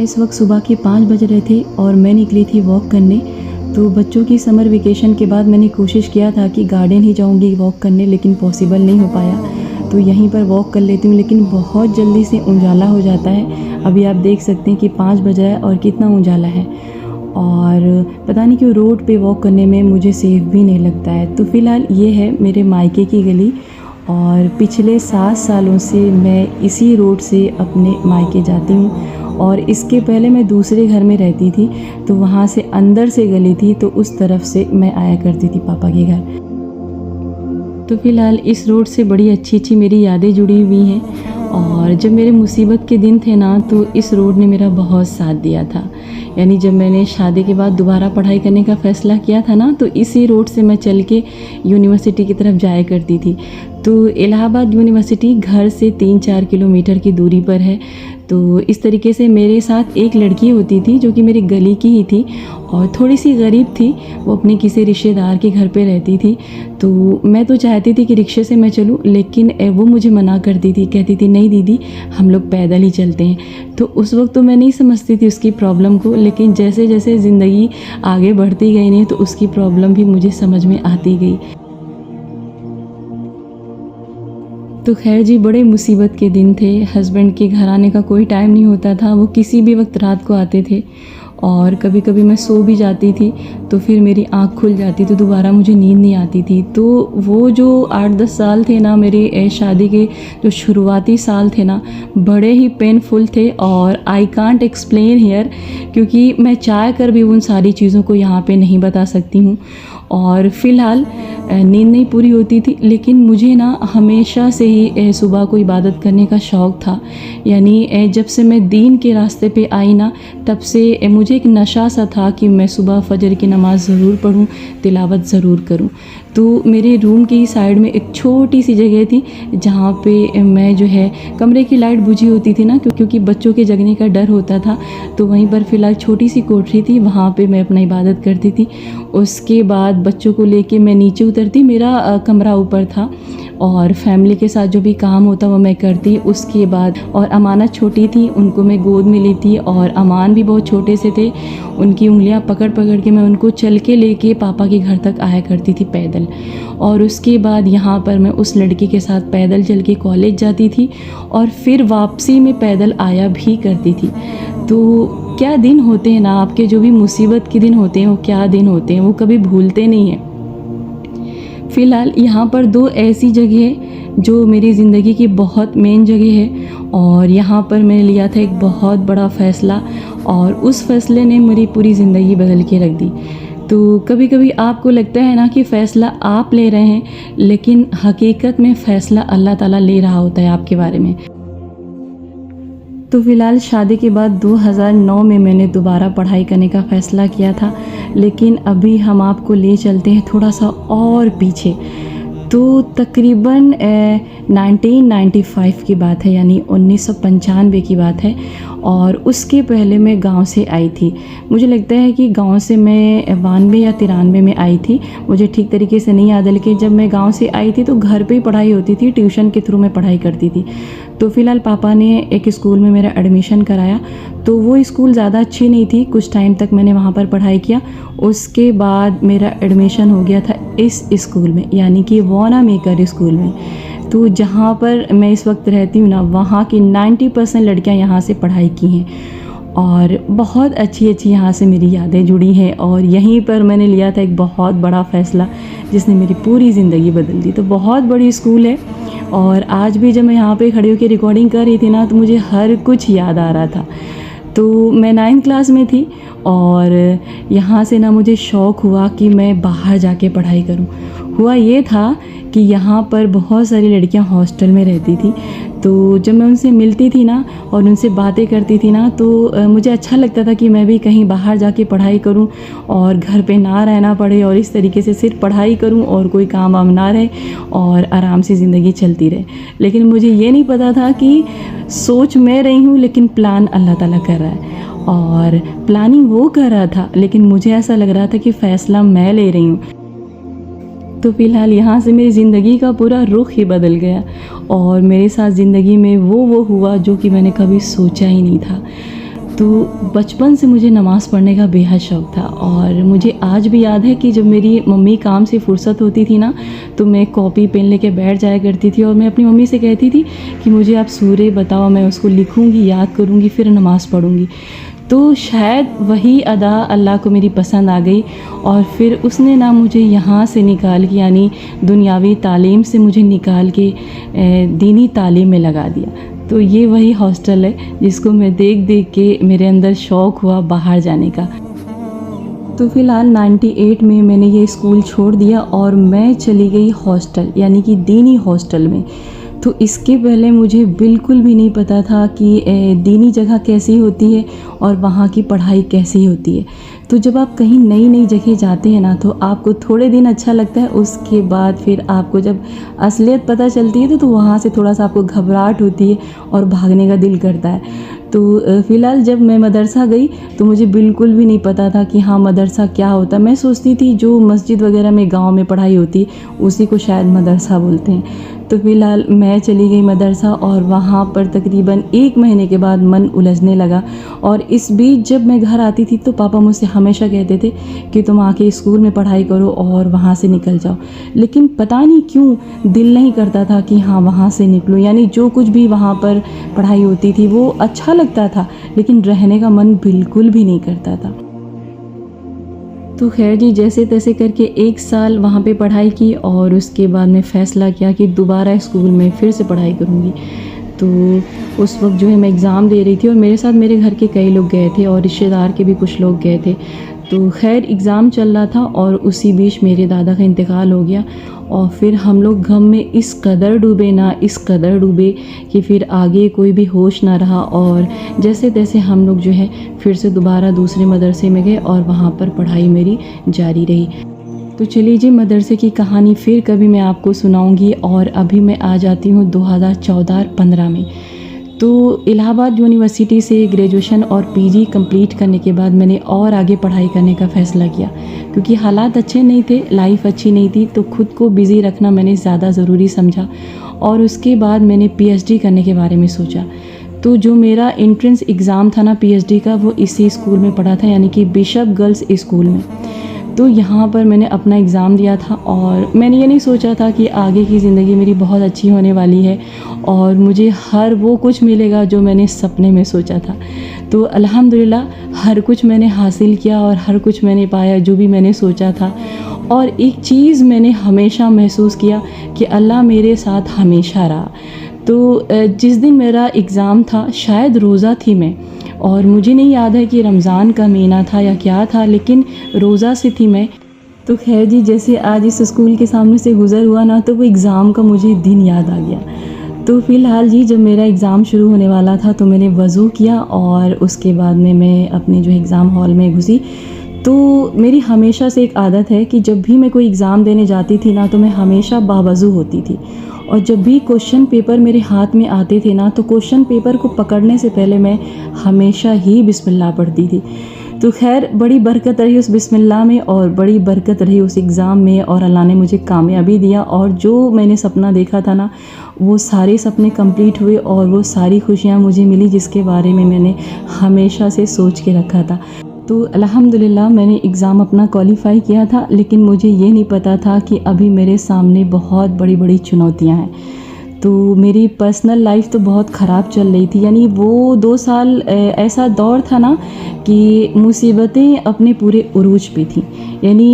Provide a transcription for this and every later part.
इस वक्त सुबह के 5 बज रहे थे और मैं निकली थी वॉक करने। तो बच्चों की समर वेकेशन के बाद मैंने कोशिश किया था कि गार्डन ही जाऊंगी वॉक करने, लेकिन पॉसिबल नहीं हो पाया। तो यहीं पर वॉक कर लेती हूँ, लेकिन बहुत जल्दी से उजाला हो जाता है। अभी आप देख सकते हैं कि 5 बज रहा है और कितना उजाला है, और पता नहीं क्यों रोड पे वॉक करने में मुझे सेफ़ भी नहीं लगता है। तो फ़िलहाल ये है मेरे मायके की गली, और पिछले 7 सालों से मैं इसी रोड से अपने मायके जाती हूँ। और इसके पहले मैं दूसरे घर में रहती थी, तो वहाँ से अंदर से गली थी, तो उस तरफ से मैं आया करती थी पापा के घर। तो फ़िलहाल इस रोड से बड़ी अच्छी अच्छी मेरी यादें जुड़ी हुई हैं। और जब मेरे मुसीबत के दिन थे ना, तो इस रोड ने मेरा बहुत साथ दिया था। यानी जब मैंने शादी के बाद दोबारा पढ़ाई करने का फ़ैसला किया था ना, तो इसी रोड से मैं चल के यूनिवर्सिटी की तरफ जाया करती थी। तो इलाहाबाद यूनिवर्सिटी घर से 3-4 किलोमीटर की दूरी पर है। तो इस तरीके से मेरे साथ एक लड़की होती थी जो कि मेरी गली की ही थी, और थोड़ी सी गरीब थी। वो अपने किसी रिश्तेदार के घर पे रहती थी। तो मैं तो चाहती थी कि रिक्शे से मैं चलूँ, लेकिन वो मुझे मना करती थी, कहती थी नहीं दीदी हम लोग पैदल ही चलते हैं। तो उस वक्त तो मैं नहीं समझती थी उसकी प्रॉब्लम को, लेकिन जैसे जैसे ज़िंदगी आगे बढ़ती गई नहीं, तो उसकी प्रॉब्लम भी मुझे समझ में आती गई। तो खैर जी, बड़े मुसीबत के दिन थे। हस्बैंड के घर आने का कोई टाइम नहीं होता था, वो किसी भी वक्त रात को आते थे। और कभी कभी मैं सो भी जाती थी, तो फिर मेरी आँख खुल जाती, तो दोबारा मुझे नींद नहीं आती थी। तो वो जो 8-10 साल थे ना मेरे शादी के, जो शुरुआती साल थे ना, बड़े ही पेनफुल थे। और आई कांट एक्सप्लेन हियर, क्योंकि मैं चाह कर भी उन सारी चीज़ों को यहाँ पे नहीं बता सकती हूँ। और फ़िलहाल नींद नहीं पूरी होती थी, लेकिन मुझे ना हमेशा से ही सुबह को इबादत करने का शौक़ था। यानी जब से मैं दीन के रास्ते पे आई ना, तब से मुझे एक नशा सा था कि मैं सुबह फ़जर की नमाज़ ज़रूर पढूँ, तिलावत ज़रूर करूँ। तो मेरे रूम की साइड में एक छोटी सी जगह थी, जहाँ पे मैं जो है कमरे की लाइट बुझी होती थी ना, क्योंकि बच्चों के जगने का डर होता था। तो वहीं पर फ़िलहाल छोटी सी कोठरी थी, वहाँ पे मैं अपना इबादत करती थी। उसके बाद बच्चों को लेके मैं नीचे उतरती, मेरा कमरा ऊपर था, और फैमिली के साथ जो भी काम होता वो मैं करती। उसके बाद और अमानत छोटी थी, उनको मैं गोद में लेती, और अमान भी बहुत छोटे से थे। उनकी उंगलियां पकड़ पकड़ के मैं उनको चल के लेके पापा के घर तक आया करती थी पैदल। और उसके बाद यहाँ पर मैं उस लड़की के साथ पैदल चल के कॉलेज जाती थी, और फिर वापसी में पैदल आया भी करती थी। तो क्या दिन होते हैं ना आपके, जो भी मुसीबत के दिन होते हैं, वो क्या दिन होते हैं, वो कभी भूलते नहीं हैं। फ़िलहाल यहाँ पर 2 ऐसी जगह जो मेरी ज़िंदगी की बहुत मेन जगह है, और यहाँ पर मैंने लिया था एक बहुत बड़ा फ़ैसला, और उस फ़ैसले ने मेरी पूरी ज़िंदगी बदल के रख दी। तो कभी कभी आपको लगता है ना कि फ़ैसला आप ले रहे हैं, लेकिन हकीकत में फ़ैसला अल्लाह ताला ले रहा होता है आपके बारे में। तो फ़िलहाल शादी के बाद 2009 में मैंने दोबारा पढ़ाई करने का फ़ैसला किया था, लेकिन अभी हम आपको ले चलते हैं थोड़ा सा और पीछे। तो तकरीबन 1995 की बात है, यानी 1995 की बात है। और उसके पहले मैं गांव से आई थी। मुझे लगता है कि गांव से मैं 92 या 93 में आई थी, मुझे ठीक तरीके से नहीं याद है। लेकिन जब मैं गांव से आई थी तो घर पे ही पढ़ाई होती थी, ट्यूशन के थ्रू मैं पढ़ाई करती थी। तो फ़िलहाल पापा ने एक स्कूल में मेरा एडमिशन कराया। तो वो स्कूल ज़्यादा अच्छी नहीं थी, कुछ टाइम तक मैंने वहाँ पर पढ़ाई किया। उसके बाद मेरा एडमिशन हो गया था इस स्कूल में, यानी कि वाना मेकर स्कूल में। तो जहाँ पर मैं इस वक्त रहती हूँ ना, वहाँ की 90% लड़कियाँ यहाँ से पढ़ाई की हैं, और बहुत अच्छी अच्छी यहाँ से मेरी यादें जुड़ी हैं। और यहीं पर मैंने लिया था एक बहुत बड़ा फ़ैसला, जिसने मेरी पूरी ज़िंदगी बदल दी। तो बहुत बड़ी स्कूल है, और आज भी जब मैं यहाँ पे खड़ी होकर रिकॉर्डिंग कर रही थी ना, तो मुझे हर कुछ याद आ रहा था। तो मैं 9th क्लास में थी, और यहाँ से ना मुझे शौक़ हुआ कि मैं बाहर जाके पढ़ाई करूँ। हुआ ये था कि यहाँ पर बहुत सारी लड़कियाँ हॉस्टल में रहती थी। तो जब मैं उनसे मिलती थी ना और उनसे बातें करती थी ना, तो मुझे अच्छा लगता था कि मैं भी कहीं बाहर जाके पढ़ाई करूं, और घर पे ना रहना पड़े, और इस तरीके से सिर्फ पढ़ाई करूं और कोई काम वाम ना रहे, और आराम से ज़िंदगी चलती रहे। लेकिन मुझे ये नहीं पता था कि सोच मैं रही हूँ, लेकिन प्लान अल्लाह ताला कर रहा है। और प्लानिंग वो कर रहा था, लेकिन मुझे ऐसा लग रहा था कि फ़ैसला मैं ले रही हूँ। तो फ़िलहाल यहाँ से मेरी ज़िंदगी का पूरा रुख ही बदल गया, और मेरे साथ ज़िंदगी में वो हुआ जो कि मैंने कभी सोचा ही नहीं था। तो बचपन से मुझे नमाज़ पढ़ने का बेहद शौक़ था और मुझे आज भी याद है कि जब मेरी मम्मी काम से फुर्सत होती थी ना, तो मैं कॉपी पेन लेके बैठ जाया करती थी और मैं अपनी मम्मी से कहती थी कि मुझे आप सूरे बताओ, मैं उसको लिखूँगी, याद करूँगी, फिर नमाज़ पढ़ूँगी। तो शायद वही अदा अल्लाह को मेरी पसंद आ गई और फिर उसने ना मुझे यहाँ से निकाल के, यानी दुनियावी तालीम से मुझे निकाल के दीनी तालीम में लगा दिया। तो ये वही हॉस्टल है जिसको मैं देख देख के मेरे अंदर शौक़ हुआ बाहर जाने का। तो फ़िलहाल 98 में मैंने ये स्कूल छोड़ दिया और मैं चली गई हॉस्टल, यानी कि दीनी हॉस्टल में। तो इसके पहले मुझे बिल्कुल भी नहीं पता था कि दीनी जगह कैसी होती है और वहाँ की पढ़ाई कैसी होती है। तो जब आप कहीं नई नई जगह जाते हैं ना, तो आपको थोड़े दिन अच्छा लगता है, उसके बाद फिर आपको जब असलियत पता चलती है तो वहाँ से थोड़ा सा आपको घबराहट होती है और भागने का दिल करता है। तो फ़िलहाल जब मैं मदरसा गई तो मुझे बिल्कुल भी नहीं पता था कि हाँ मदरसा क्या होता। मैं सोचती थी जो मस्जिद वगैरह में गांव में पढ़ाई होती है उसी को शायद मदरसा बोलते हैं। तो फ़िलहाल मैं चली गई मदरसा और वहाँ पर तकरीबन 1 महीने के बाद मन उलझने लगा। और इस बीच जब मैं घर आती थी तो पापा मुझसे हमेशा कहते थे कि तुम आके स्कूल में पढ़ाई करो और वहाँ से निकल जाओ, लेकिन पता नहीं क्यों दिल नहीं करता था कि हाँ वहाँ से निकलूँ। यानी जो कुछ भी वहाँ पर पढ़ाई होती थी वो अच्छा लगता था, लेकिन रहने का मन बिल्कुल भी नहीं करता था। तो खैर जी, जैसे तैसे करके 1 साल वहाँ पे पढ़ाई की और उसके बाद मैं फ़ैसला किया कि दोबारा स्कूल में फिर से पढ़ाई करूँगी। तो उस वक्त जो है मैं एग्ज़ाम दे रही थी और मेरे साथ मेरे घर के कई लोग गए थे और रिश्तेदार के भी कुछ लोग गए थे। तो खैर एग्ज़ाम चल रहा था और उसी बीच मेरे दादा का इंतकाल हो गया और फिर हम लोग गम में इस कदर डूबे कि फिर आगे कोई भी होश ना रहा। और जैसे तैसे हम लोग जो है फिर से दोबारा दूसरे मदरसे में गए और वहाँ पर पढ़ाई मेरी जारी रही। तो चलिए जी, मदरसे की कहानी फिर कभी मैं आपको सुनाऊंगी। और अभी मैं आ जाती हूँ 2014-15 में। तो इलाहाबाद यूनिवर्सिटी से ग्रेजुएशन और पीजी कंप्लीट करने के बाद मैंने और आगे पढ़ाई करने का फ़ैसला किया, क्योंकि हालात अच्छे नहीं थे, लाइफ अच्छी नहीं थी, तो खुद को बिज़ी रखना मैंने ज़्यादा ज़रूरी समझा। और उसके बाद मैंने पीएचडी करने के बारे में सोचा। तो जो मेरा एंट्रेंस एग्ज़ाम था ना पीएचडी का, वो इसी स्कूल में पढ़ा था, यानी कि बिशप गर्ल्स स्कूल में। तो यहाँ पर मैंने अपना एग्ज़ाम दिया था और मैंने ये नहीं सोचा था कि आगे की ज़िंदगी मेरी बहुत अच्छी होने वाली है और मुझे हर वो कुछ मिलेगा जो मैंने सपने में सोचा था। तो अल्हम्दुलिल्लाह हर कुछ मैंने हासिल किया और हर कुछ मैंने पाया जो भी मैंने सोचा था। और एक चीज़ मैंने हमेशा महसूस किया कि अल्लाह मेरे साथ हमेशा रहा। तो जिस दिन मेरा एग्ज़ाम था, शायद रोज़ा थी मैं, और मुझे नहीं याद है कि रमज़ान का महीना था या क्या था, लेकिन रोज़ा से थी मैं। तो खैर जी, जैसे आज इस स्कूल के सामने से गुज़र हुआ ना, तो वो एग्ज़ाम का मुझे दिन याद आ गया। तो फ़िलहाल जी, जब मेरा एग्ज़ाम शुरू होने वाला था तो मैंने वज़ू किया और उसके बाद में मैं अपने जो एग्ज़ाम हॉल में घुसी। तो मेरी हमेशा से एक आदत है कि जब भी मैं कोई एग्ज़ाम देने जाती थी ना, तो मैं हमेशा बावज़ू होती थी। और जब भी क्वेश्चन पेपर मेरे हाथ में आते थे ना, तो क्वेश्चन पेपर को पकड़ने से पहले मैं हमेशा ही बिस्मिल्लाह पढ़ती थी। तो खैर बड़ी बरकत रही उस बिस्मिल्लाह में और बड़ी बरकत रही उस एग्ज़ाम में, और अल्लाह ने मुझे कामयाबी दिया। और जो मैंने सपना देखा था ना, वो सारे सपने कंप्लीट हुए और वो सारी खुशियाँ मुझे मिली जिसके बारे में मैंने हमेशा से सोच के रखा था। तो अल्हम्दुलिल्लाह मैंने एग्ज़ाम अपना क्वालिफ़ाई किया था, लेकिन मुझे ये नहीं पता था कि अभी मेरे सामने बहुत बड़ी बड़ी चुनौतियाँ हैं। तो मेरी पर्सनल लाइफ तो बहुत ख़राब चल रही थी। यानी वो 2 साल ऐसा दौर था ना कि मुसीबतें अपने पूरे उरूज पे थी। यानी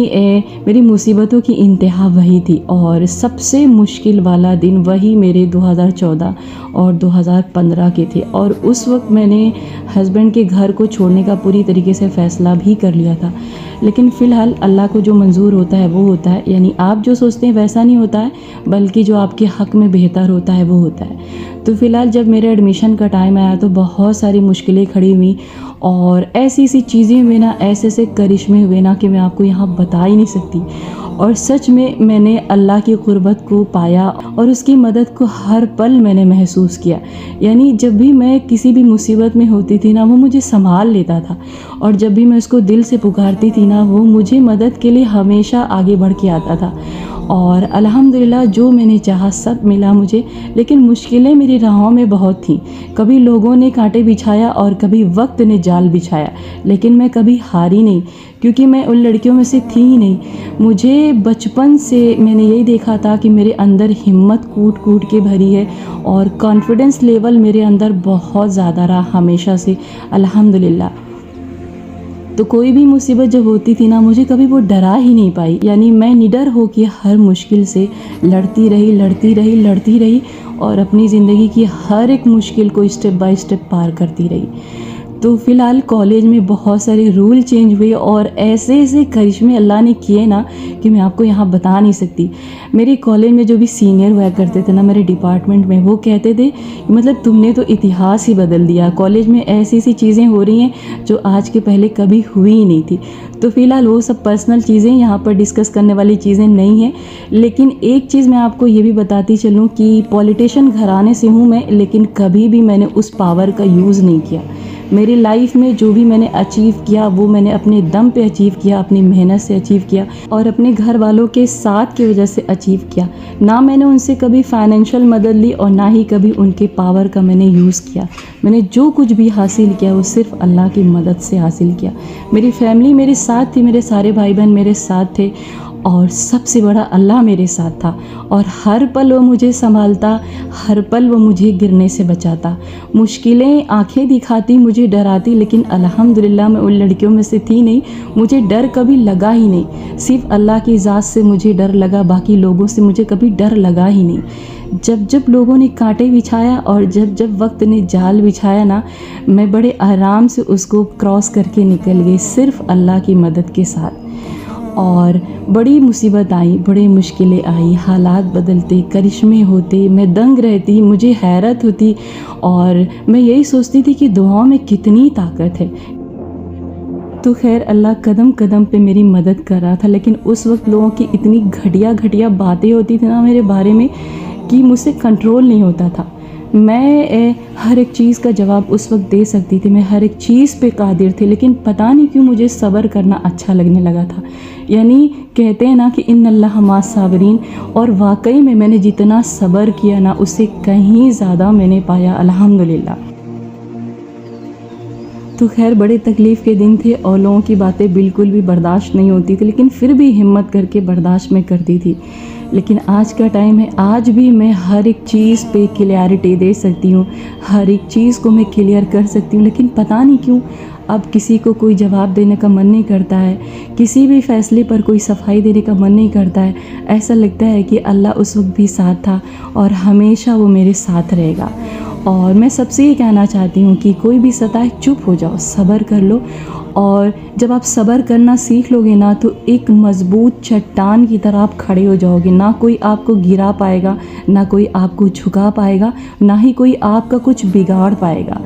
मेरी मुसीबतों की इंतहा वही थी। और सबसे मुश्किल वाला दिन वही मेरे 2014 और 2015 के थे। और उस वक्त मैंने हस्बैंड के घर को छोड़ने का पूरी तरीके से फ़ैसला भी कर लिया था। लेकिन फ़िलहाल अल्लाह को जो मंजूर होता है वो होता है। यानी आप जो सोचते हैं वैसा नहीं होता है, बल्कि जो आपके हक़ में बेहतर होता है वो होता है। तो फ़िलहाल जब मेरे एडमिशन का टाइम आया तो बहुत सारी मुश्किलें खड़ी हुई और ऐसी चीज़ें हुई ना, ऐसे करिश्मे हुए ना कि मैं आपको यहाँ बता ही नहीं सकती। और सच में मैंने अल्लाह की क़ुर्बत को पाया और उसकी मदद को हर पल मैंने महसूस किया। यानी जब भी मैं किसी भी मुसीबत में होती थी ना, वो मुझे संभाल लेता था। और जब भी मैं उसको दिल से पुकारती थी ना, वो मुझे मदद के लिए हमेशा आगे बढ़ के आता था। और अल्हम्दुलिल्लाह जो मैंने चाहा सब मिला मुझे। लेकिन मुश्किलें मेरी राहों में बहुत थीं। कभी लोगों ने कांटे बिछाया और कभी वक्त ने जाल बिछाया, लेकिन मैं कभी हारी नहीं, क्योंकि मैं उन लड़कियों में से थी ही नहीं। मुझे बचपन से मैंने यही देखा था कि मेरे अंदर हिम्मत कूट कूट के भरी है और कॉन्फिडेंस लेवल मेरे अंदर बहुत ज़्यादा रहा हमेशा से, अल्हम्दुलिल्लाह। तो कोई भी मुसीबत जब होती थी ना, मुझे कभी वो डरा ही नहीं पाई। यानी मैं निडर होकर हर मुश्किल से लड़ती रही, लड़ती रही, लड़ती रही और अपनी ज़िंदगी की हर एक मुश्किल को स्टेप बाय स्टेप पार करती रही। तो फ़िलहाल कॉलेज में बहुत सारे रूल चेंज हुए और ऐसे ऐसे करिश्मे अल्लाह ने किए ना कि मैं आपको यहाँ बता नहीं सकती। मेरे कॉलेज में जो भी सीनियर हुआ करते थे ना मेरे डिपार्टमेंट में, वो कहते थे मतलब तुमने तो इतिहास ही बदल दिया, कॉलेज में ऐसी ऐसी चीज़ें हो रही हैं जो आज के पहले कभी हुई ही नहीं थी। तो फ़िलहाल वो सब पर्सनल चीज़ें यहाँ पर डिस्कस करने वाली चीज़ें नहीं हैं। लेकिन एक चीज़ मैं आपको ये भी बताती चलूँ कि पॉलिटिशियन घराने से हूँ मैं, लेकिन कभी भी मैंने उस पावर का यूज़ नहीं किया। मेरी लाइफ में जो भी मैंने अचीव किया वो मैंने अपने दम पे अचीव किया, अपनी मेहनत से अचीव किया और अपने घर वालों के साथ की वजह से अचीव किया। ना मैंने उनसे कभी फाइनेंशियल मदद ली और ना ही कभी उनके पावर का मैंने यूज़ किया। मैंने जो कुछ भी हासिल किया वो सिर्फ अल्लाह की मदद से हासिल किया। मेरी फैमिली मेरे साथ थी, मेरे सारे भाई बहन मेरे साथ थे और सबसे बड़ा अल्लाह मेरे साथ था और हर पल वो मुझे संभालता, हर पल वो मुझे गिरने से बचाता। मुश्किलें आंखें दिखाती, मुझे डराती, लेकिन अल्हम्दुलिल्लाह मैं उन लड़कियों में से थी नहीं। मुझे डर कभी लगा ही नहीं। सिर्फ अल्लाह की ज़ात से मुझे डर लगा, बाकी लोगों से मुझे कभी डर लगा ही नहीं। जब जब लोगों ने कांटे बिछाया और जब जब वक्त ने जाल बिछाया ना, मैं बड़े आराम से उसको क्रॉस करके निकल गई, सिर्फ अल्लाह की मदद के साथ। और बड़ी मुसीबत आई, बड़ी मुश्किलें आई, हालात बदलते, करिश्मे होते, मैं दंग रहती, मुझे हैरत होती और मैं यही सोचती थी कि दुआओं में कितनी ताकत है। तो खैर अल्लाह कदम कदम पे मेरी मदद कर रहा था, लेकिन उस वक्त लोगों की इतनी घटिया घटिया बातें होती थी ना मेरे बारे में कि मुझसे कंट्रोल नहीं होता था। मैं हर एक चीज़ का जवाब उस वक्त दे सकती थी, मैं हर एक चीज़ पे कादिर थी, लेकिन पता नहीं क्यों मुझे सब्र करना अच्छा लगने लगा था। यानी कहते हैं ना कि इन्नल्लाह मा साबिरीन, और वाकई में मैंने जितना सब्र किया ना उससे कहीं ज़्यादा मैंने पाया, अल्हम्दुलिल्लाह। तो खैर बड़े तकलीफ़ के दिन थे और लोगों की बातें बिल्कुल भी बर्दाश्त नहीं होती थी, लेकिन फिर भी हिम्मत करके बर्दाश्त में करती थी। लेकिन आज का टाइम है, आज भी मैं हर एक चीज़ पे क्लियरिटी दे सकती हूँ, हर एक चीज़ को मैं क्लियर कर सकती हूँ, लेकिन पता नहीं क्यों अब किसी को कोई जवाब देने का मन नहीं करता है, किसी भी फ़ैसले पर कोई सफाई देने का मन नहीं करता है। ऐसा लगता है कि अल्लाह उस वक्त भी साथ था और हमेशा वो मेरे साथ रहेगा। और मैं सबसे ये कहना चाहती हूँ कि कोई भी सताए चुप हो जाओ, सब्र कर लो, और जब आप सब्र करना सीख लोगे ना तो एक मज़बूत चट्टान की तरह आप खड़े हो जाओगे। ना कोई आपको गिरा पाएगा, ना कोई आपको झुका पाएगा, ना ही कोई आपका कुछ बिगाड़ पाएगा।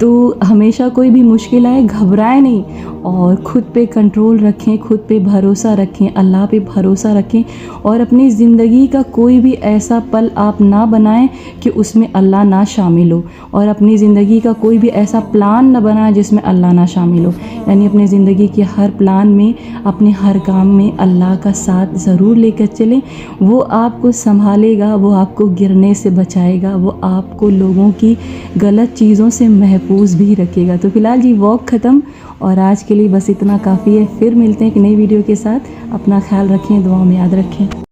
तो हमेशा कोई भी मुश्किल आए घबराएं नहीं और ख़ुद पे कंट्रोल रखें, ख़ुद पे भरोसा रखें, अल्लाह पे भरोसा रखें और अपनी ज़िंदगी का कोई भी ऐसा पल आप ना बनाएं कि उसमें अल्लाह ना शामिल हो, और अपनी ज़िंदगी का कोई भी ऐसा प्लान ना बनाएं जिसमें अल्लाह ना शामिल हो। यानी अपनी ज़िंदगी के हर प्लान में, अपने हर काम में अल्लाह का साथ ज़रूर लेकर चलें। वो आपको संभालेगा, वो आपको गिरने से बचाएगा, वो आपको लोगों की गलत चीज़ों से महफूज भी रखेगा। तो फ़िलहाल जी वॉक ख़त्म और आज के लिए बस इतना काफ़ी है। फिर मिलते हैं एक नई वीडियो के साथ। अपना ख्याल रखें, दुआओं में याद रखें।